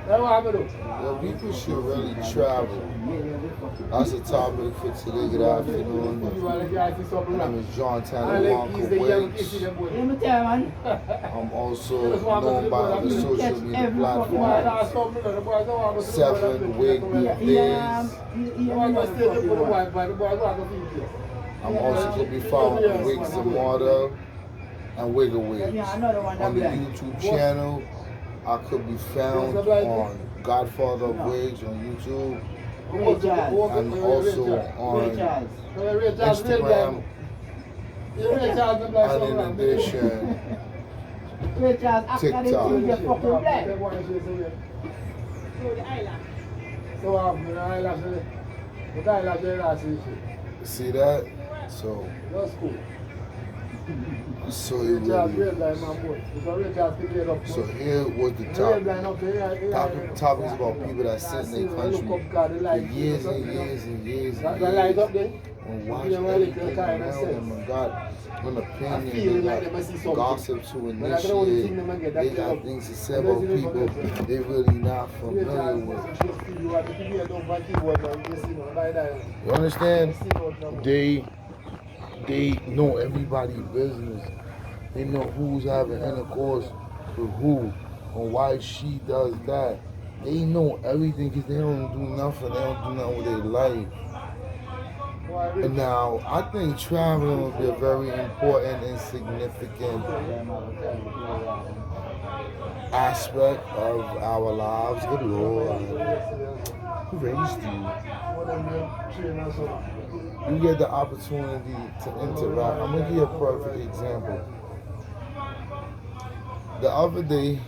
Well, people should really travel. That's a topic for today, good afternoon. My name is John Tanner Marco Wicks. I'm also known by other social media platforms. 7 Wig Days. I'm also going to be found on Wigs the Martyr and Wiggle Wigs. On the YouTube channel, I could be found on Godfather of Wigs on YouTube and also on Instagram. And in addition, TikTok. See that? So it really. So here was the topic. Topics about people that sit in their country for years and years and years and years and watch everything around them and got an opinion, they got gossip to initiate, they got things to say about people they really not familiar with. You understand? They know everybody's business. They know who's having intercourse with who and why she does that. They know everything because they don't do nothing. They don't do nothing with their life. And now, I think traveling will be a very important and significant aspect of our lives. Good Lord. Who raised you? You get the opportunity to interact. I'm going to give you a perfect example. The other day,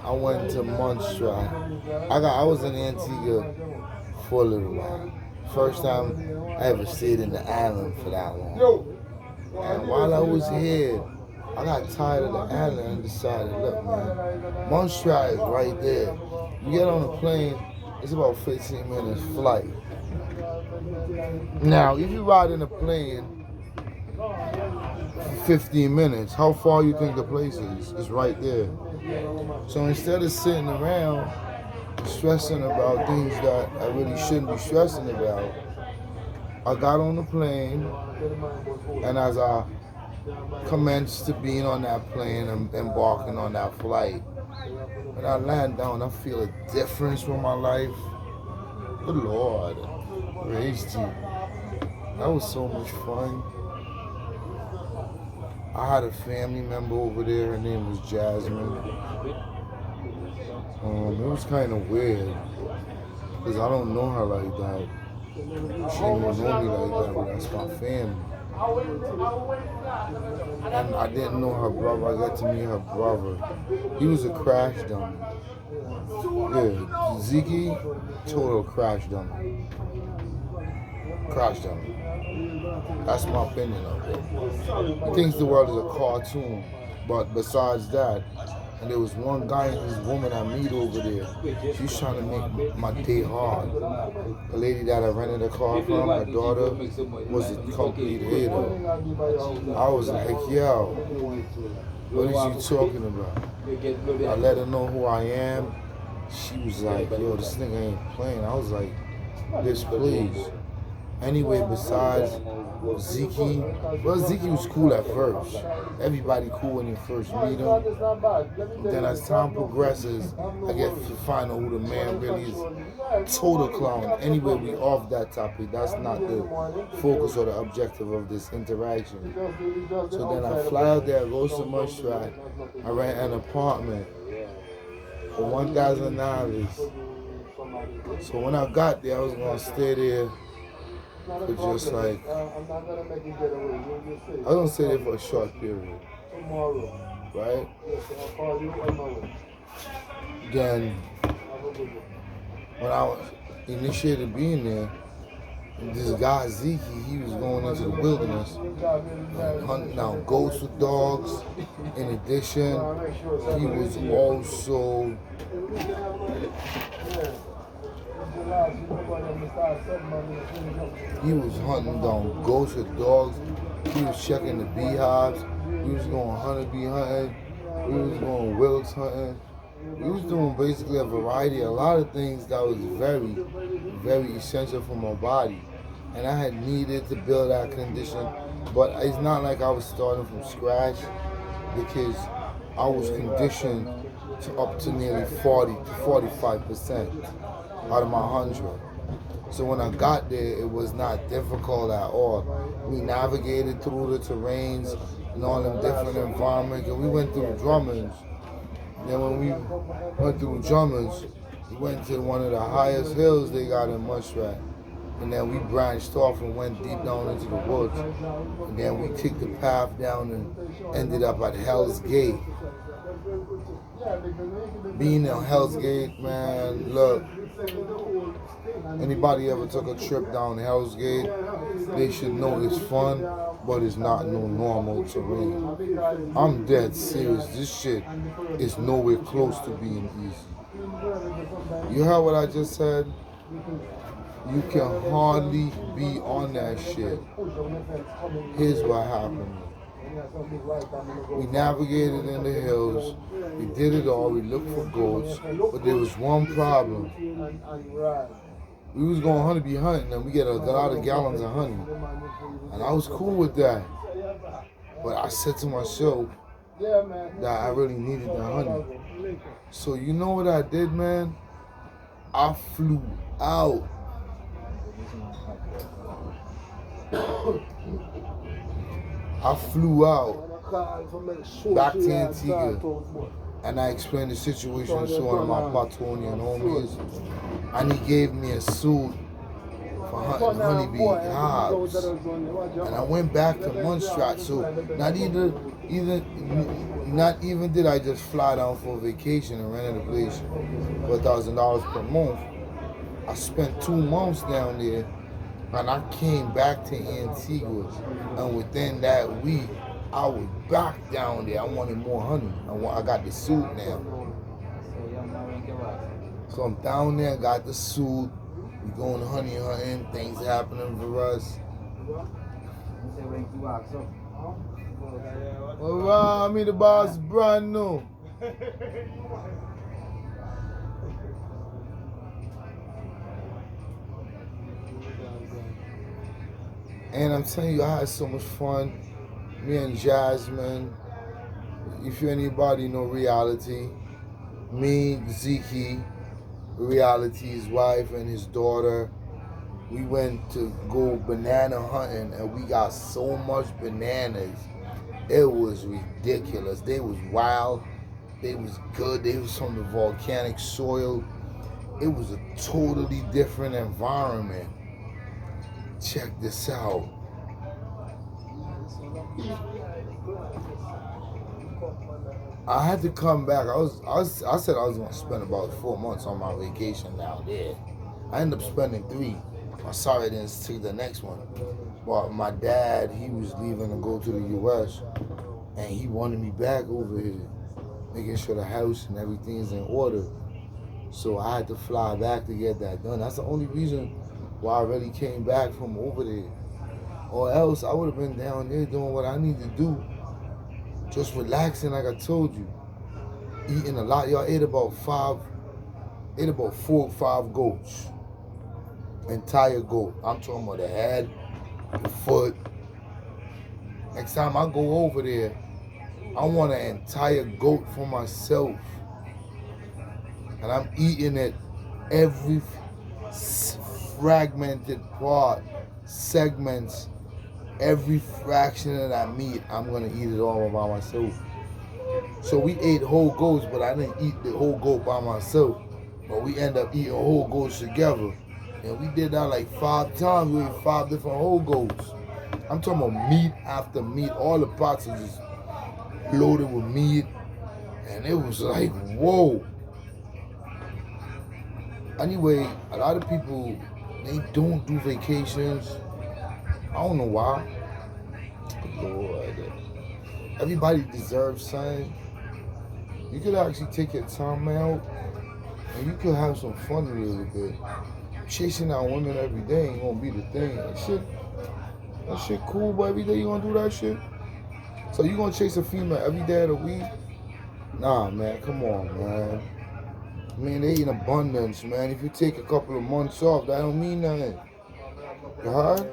I went to Montserrat. I was in Antigua for a little while. First time I ever stayed in the island for that long. And while I was here, I got tired of the island and decided, look, man, Montserrat is right there. You get on a plane, it's about 15 minutes flight. Now, if you ride in a plane for 15 minutes, how far you think the place is? It's right there. So instead of sitting around stressing about things that I really shouldn't be stressing about, I got on the plane, and as I commenced to being on that plane and embarking on that flight, when I land down, I feel a difference from my life. Good Lord, raised you. That was so much fun. I had a family member over there, her name was Jasmine. It was kind of weird, because I don't know her like that. She don't know me like that, but that's my family. And I didn't know her brother. I got to meet her brother. He was a crash dummy. Yeah, Zeke, total crash dummy. Crash dummy. That's my opinion of it. He thinks the world is a cartoon, but besides that, and there was one guy and this woman I meet over there. She's trying to make my day hard. The lady that I rented a car from, her daughter, was a complete hater. I was like, yo, what is you talking about? I let her know who I am. She was like, yo, this nigga ain't playing. I was like, this please. Anyway, besides Zeke, well, Zeke was cool at first. Everybody cool when you first meet him. Then as time progresses, I get to find out who the man really is. Total clown. Anyway, we off that topic. That's not the focus or the objective of this interaction. So then I fly out there, go to Montserrat. I rent an apartment for $1,000. So when I got there, I was gonna stay there. But just like, I was gonna stay there for a short period, right? Then, when I was initiated being there, this guy Zeke, he was going into the wilderness, hunting down goats with dogs. In addition, he was also hunting down goats with dogs. He was checking the beehives. He was going honeybee hunting. He was going wilks hunting. We was doing basically a variety, a lot of things that was very, very essential for my body. And I had needed to build that condition. But it's not like I was starting from scratch because I was conditioned to up to nearly 40 to 45% out of my 100. So when I got there, it was not difficult at all. We navigated through the terrains and all them different environments, and we went through Drummond's. Then when we went through Drummond's, we went to one of the highest hills they got in Muskrat. And then we branched off and went deep down into the woods. And then we took the path down and ended up at Hell's Gate. Being in Hell's Gate, man, look, anybody ever took a trip down Hell's Gate, they should know it's fun, but it's not no normal terrain. I'm dead serious. This shit is nowhere close to being easy. You heard what I just said? You can hardly be on that shit. Here's what happened. We navigated in the hills. We did it all. We looked for goats. But there was one problem. We was going honeybee hunting and we get a lot of gallons of honey. And I was cool with that. But I said to myself that I really needed the honey. So you know what I did, man? I flew out. I flew out back to Antigua and I explained the situation to one of my Platonian homies, and he gave me a suit for hunting honeybee hives. And I went back to Munstrat, so not even did I just fly down for a vacation and rented a place for $1,000 per month. I spent 2 months down there. And I came back to Antigua, and within that week, I was back down there. I wanted more honey. I got the suit now. So I'm down there, got the suit. We going honey hunting. Things happening for us. All right, me the boss, brand new. And I'm telling you, I had so much fun. Me and Jasmine. If anybody know Reality, me, Zeke, Reality's wife and his daughter, we went to go banana hunting and we got so much bananas. It was ridiculous. They was wild. They was good. They was from the volcanic soil. It was a totally different environment. Check this out. I had to come back. I said I was gonna spend about 4 months on my vacation down there. I ended up spending 3. I'm sorry I didn't see the next one. But my dad, he was leaving to go to the US and he wanted me back over here, making sure the house and everything's in order. So I had to fly back to get that done. That's the only reason why I really came back from over there. Or else I would have been down there doing what I need to do. Just relaxing like I told you. Eating a lot. Y'all ate about 4 or 5 goats. Entire goat. I'm talking about the head, the foot. Next time I go over there, I want an entire goat for myself. And I'm eating it every fragmented part, segments, every fraction of that meat, I'm gonna eat it all by myself. So we ate whole goats, but I didn't eat the whole goat by myself. But we end up eating whole goats together. And we did that like 5 times. We ate 5 different whole goats. I'm talking about meat after meat. All the pots are just loaded with meat. And it was like, whoa. Anyway, a lot of people, they don't do vacations. I don't know why. Lord. Everybody deserves something. You could actually take your time out and you could have some fun a little bit. Chasing out women every day ain't gonna be the thing. That shit cool, but every day you gonna do that shit? So you gonna chase a female every day of the week? Nah, man, come on, man. I mean, they in abundance, man. If you take a couple of months off, that don't mean nothing. You heard?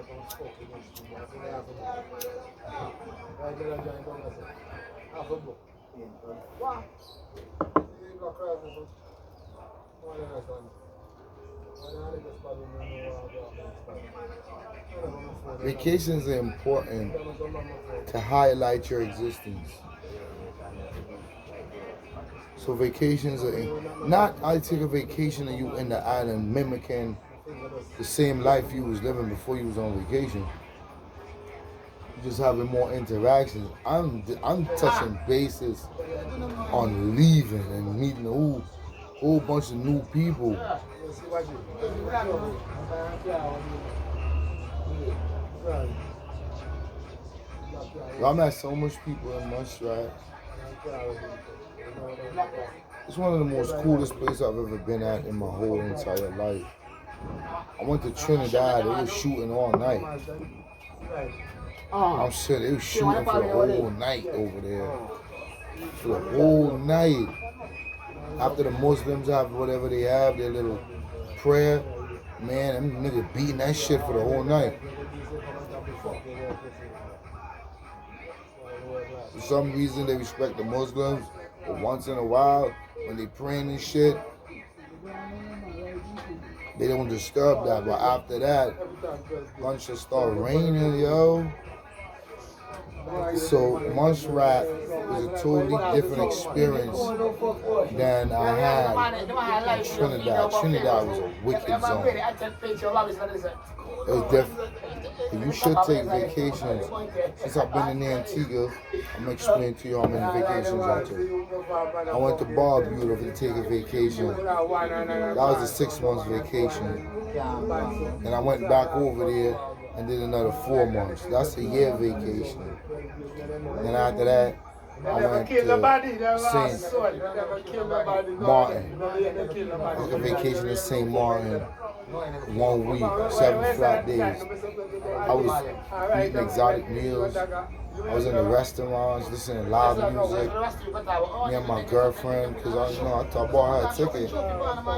Vacations are important to highlight your existence. So vacations are not I take a vacation and you in the island mimicking the same life you was living before you was on vacation. You just having more interactions. I'm touching bases on leaving and meeting a whole bunch of new people. I met so much people in Montserrat. It's one of the most coolest places I've ever been at in my whole entire life. I went to Trinidad, they was shooting all night. I'm saying they was shooting for the whole night over there. For the whole night. After the Muslims have whatever they have, their little prayer, man, them niggas beating that shit for the whole night. For some reason they respect the Muslims, but once in a while, when they praying and shit, they don't disturb that. But after that, bunch of start raining, yo. So Montserrat was a totally different experience than I had in Trinidad. Trinidad was a wicked zone. It was different. You should take vacations. Since I've been in Antigua, I'm going to explain to you how many vacations I took. I went to Barbuda to take a vacation. That was a 6 months vacation. And I went back over there and did another 4 months. That's a year vacation. And after that, I went to St. Martin. I took a vacation in St. Martin. 1 week, 7 flat days. I was eating exotic meals. I was in the restaurants, listening to loud music. Me and my girlfriend, because I bought her a ticket.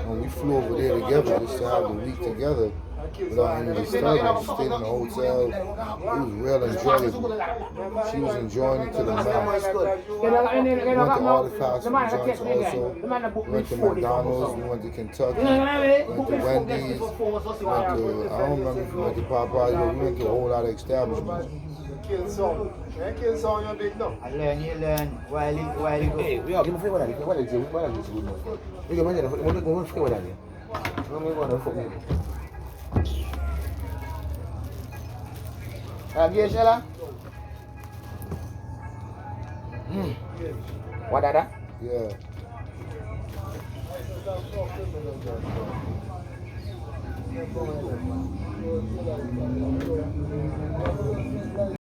When we flew over there together, just to have the week together without any disturbance. Stayed in the hotel. It was real enjoyable. She was enjoying it to the max. We went to all the fast food joints also. We went to McDonald's. We went to Kentucky. We went to Wendy's. We went to, I don't remember if we went to Popeyes, but we went to a whole lot of establishments. I learn, you learn. While you go. Hey, we are going to what I did. What I did. What I did. We go to what I did. We go to football. Again, Shella? What are that? Yeah.